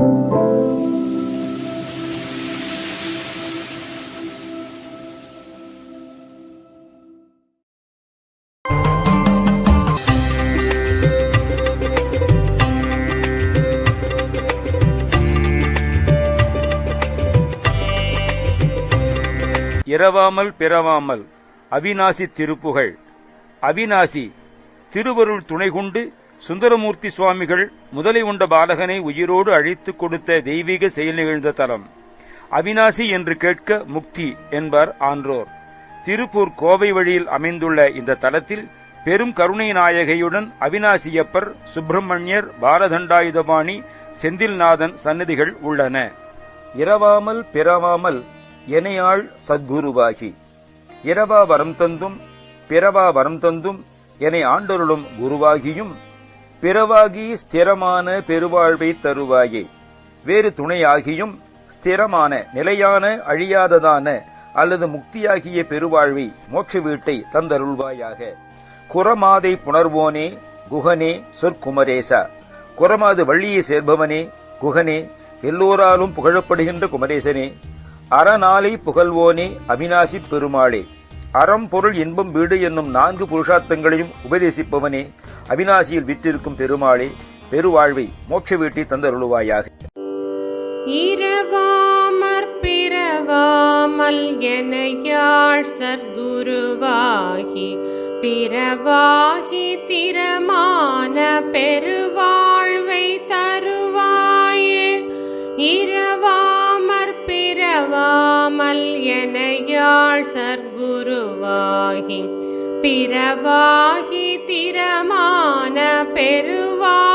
இரவாமல் பிறவாமல் அவிநாசி திருப்புகழ். அவிநாசி திருவருள் துணைகொண்டு சுந்தரமூர்த்தி சுவாமிகள் முதலை உண்ட பாலகனை உயிரோடு அழைத்துக் கொடுத்த தெய்வீக செயல் நிகழ்ந்த தலம். அவிநாசி என்று கேட்க முக்தி என்பார் ஆன்றோர். திருப்பூர் கோவை வழியில் அமைந்துள்ள இந்த தலத்தில் பெரும் கருணை நாயகையுடன் அவிநாசியப்பர், சுப்பிரமணியர், பாலதண்டாயுதபாணி, செந்தில்நாதன் சன்னதிகள் உள்ளன. இரவாமல் பிறவாமல் எனையாள் சத்குருவாகி. இரவா வரம் தந்தும் பிறவா வரம் தந்தும் எனை ஆண்டருளும் குருவாகியும் பிறவாகி ஸ்திரமான பெருவாழ்வை தருவாயே. வேறு துணையாகியும் ஸ்திரமான நிலையான அழியாததான அல்லது முக்தியாகிய பெருவாழ்வை மோட்ச வீட்டை தந்தருள்வாயாக. குரமாதை புணர்வோனே குகனே சொற்குமரேசா. குரமாது வள்ளியை சேர்பவனே குகனே, எல்லோராலும் புகழப்படுகின்ற குமரேசனே, அறநாளை புகழ்வோனே அவிநாசி பெருமாளே. அறம் பொருள் இன்பம் வீடு என்னும் 4 புருஷார்த்தங்களையும் உபதேசிப்பவனே, அவிநாசியில் விற்றிருக்கும் பெருமாளே, பெருவாழ்வை மோட்ச வீட்டை தந்தருளுவாயாக. இரவாமற் பிறவாமல் எனையாள் சத்குருவாகி பிறவாகி திறமான பெருவாழ்வை தருவாயே. இரவாமற் பிறவாமல் எனையாள் சத்குருவாகி பிறவாகி திறமான பெருவாழ்வை